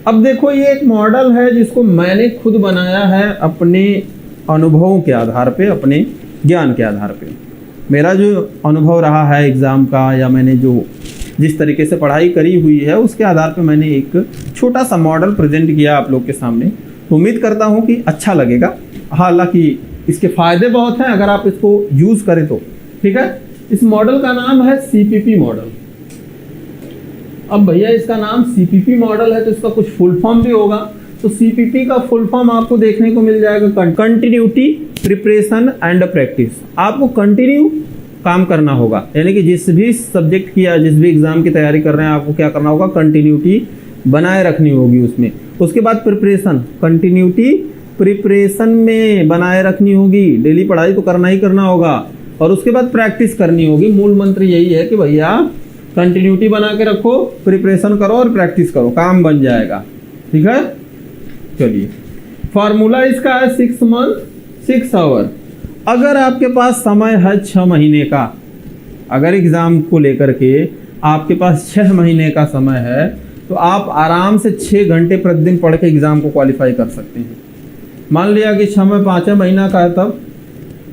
अब देखो ये एक मॉडल है जिसको मैंने खुद बनाया है अपने अनुभवों के आधार पे, अपने ज्ञान के आधार पे। मेरा जो अनुभव रहा है एग्ज़ाम का, या मैंने जो जिस तरीके से पढ़ाई करी हुई है उसके आधार पे मैंने एक छोटा सा मॉडल प्रेजेंट किया आप लोग के सामने। तो उम्मीद करता हूँ कि अच्छा लगेगा। हालांकि इसके फ़ायदे बहुत हैं अगर आप इसको यूज़ करें तो, ठीक है। इस मॉडल का नाम है CPP मॉडल। अब भैया इसका नाम CPP मॉडल है तो इसका कुछ फुल फॉर्म भी होगा। तो CPP का फुल फॉर्म आपको देखने को मिल जाएगा कंटिन्यूटी, प्रिपरेशन एंड प्रैक्टिस। आपको कंटिन्यू काम करना होगा, यानी कि जिस भी सब्जेक्ट की या जिस भी एग्जाम की तैयारी कर रहे हैं आपको क्या करना होगा, कंटिन्यूटी बनाए रखनी होगी उसमें। उसके बाद प्रिपरेशन, कंटिन्यूटी प्रिपरेशन में बनाए रखनी होगी, डेली पढ़ाई तो करना ही करना होगा। और उसके बाद प्रैक्टिस करनी होगी। मूल मंत्र यही है कि भैया कंटिन्यूटी बना के रखो, प्रिपरेशन करो और प्रैक्टिस करो, काम बन जाएगा, ठीक है। चलिए फॉर्मूला इसका है 6 मंथ 6 आवर। अगर आपके पास समय है 6 महीने का, अगर एग्ज़ाम को लेकर के आपके पास 6 महीने का समय है तो आप आराम से 6 घंटे प्रतिदिन पढ़ के एग्ज़ाम को क्वालिफाई कर सकते हैं। मान लिया कि 6 में 5 महीना का है, तब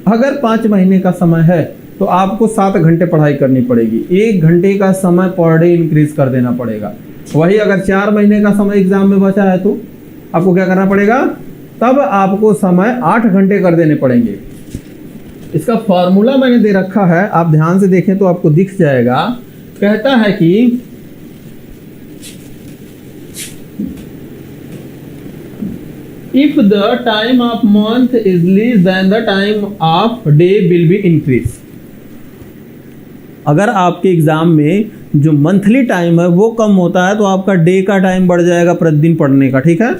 अगर 5 महीने का समय है तो आपको 7 घंटे पढ़ाई करनी पड़ेगी। 1 घंटे का समय पर डे इंक्रीज कर देना पड़ेगा। वही अगर 4 महीने का समय एग्ज़ाम में बचा है तो आपको क्या करना पड़ेगा, तब आपको समय 8 घंटे कर देने पड़ेंगे। इसका फॉर्मूला मैंने दे रखा है, आप ध्यान से देखें तो आपको दिख जाएगा। कहता है कि if the time of month is less than the time of day will be increase. अगर आपके एग्जाम में जो मंथली टाइम है वो कम होता है तो आपका डे का टाइम बढ़ जाएगा प्रतिदिन पढ़ने का, ठीक है।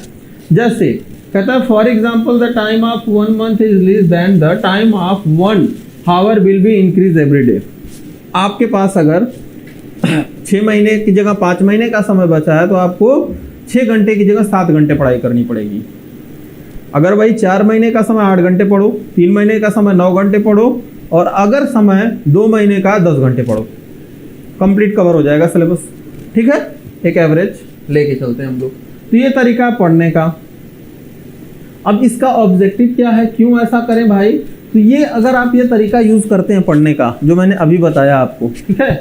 जैसे कहता है for example the time of 1 month is less than the time of 1 hour will be increase every day. आपके पास अगर 6 महीने की जगह 5 महीने का समय बचा है तो आपको 6 घंटे की जगह 7 घंटे पढ़ाई करनी पड़ेगी। अगर भाई 4 महीने का समय 8 घंटे पढ़ो, 3 महीने का समय 9 घंटे पढ़ो, और अगर समय 2 महीने का 10 घंटे पढ़ो, कंप्लीट कवर हो जाएगा सिलेबस, ठीक है। एक एवरेज लेके चलते हैं हम लोग। तो ये तरीका है पढ़ने का। अब इसका ऑब्जेक्टिव क्या है, क्यों ऐसा करें भाई, तो ये अगर आप ये तरीका यूज करते हैं पढ़ने का जो मैंने अभी बताया आपको, ठीक है,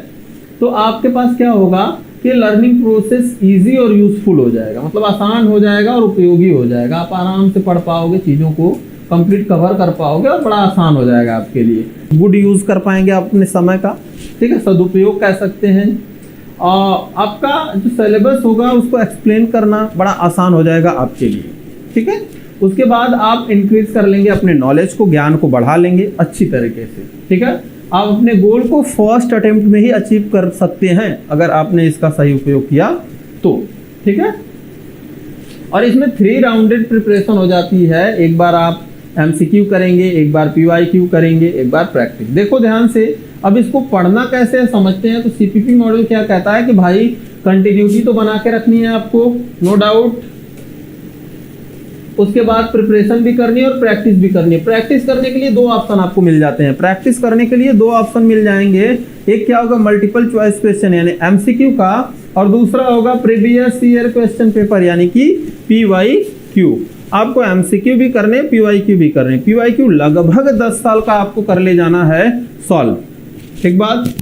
तो आपके पास क्या होगा कि लर्निंग प्रोसेस इजी और यूजफुल हो जाएगा, मतलब आसान हो जाएगा और उपयोगी हो जाएगा। आप आराम से पढ़ पाओगे, चीज़ों को कंप्लीट कवर कर पाओगे और बड़ा आसान हो जाएगा आपके लिए। गुड यूज़ कर पाएंगे आप अपने समय का, ठीक है, सदुपयोग कह सकते हैं। और आपका जो सिलेबस होगा उसको एक्सप्लेन करना बड़ा आसान हो जाएगा आपके लिए, ठीक है। उसके बाद आप इंक्रीज कर लेंगे अपने नॉलेज को, ज्ञान को बढ़ा लेंगे अच्छी तरीके से, ठीक है। आप अपने गोल को फर्स्ट अटेम्प्ट में ही अचीव कर सकते हैं अगर आपने इसका सही उपयोग किया तो, ठीक है। और इसमें 3 राउंडेड प्रिपरेशन हो जाती है। एक बार आप MCQ करेंगे, एक बार PYQ करेंगे, एक बार प्रैक्टिस। देखो ध्यान से, अब इसको पढ़ना कैसे है समझते हैं। तो CPP मॉडल क्या कहता है कि भाई कंटिन्यूटी तो बना के रखनी है आपको, नो डाउट। उसके बाद प्रिपरेशन भी करनी है और प्रैक्टिस भी करनी है। प्रैक्टिस करने के लिए 2 ऑप्शन आपको मिल जाते हैं। प्रैक्टिस करने के लिए 2 ऑप्शन मिल जाएंगे। एक क्या होगा, मल्टीपल चॉइस क्वेश्चन यानी MCQ का, और दूसरा होगा प्रीवियस ईयर क्वेश्चन पेपर यानी कि PYQ। आपको MCQ भी करने, PYQ भी करने। PYQ लगभग 10 साल का आपको कर ले जाना है सॉल्व, ठीक बात।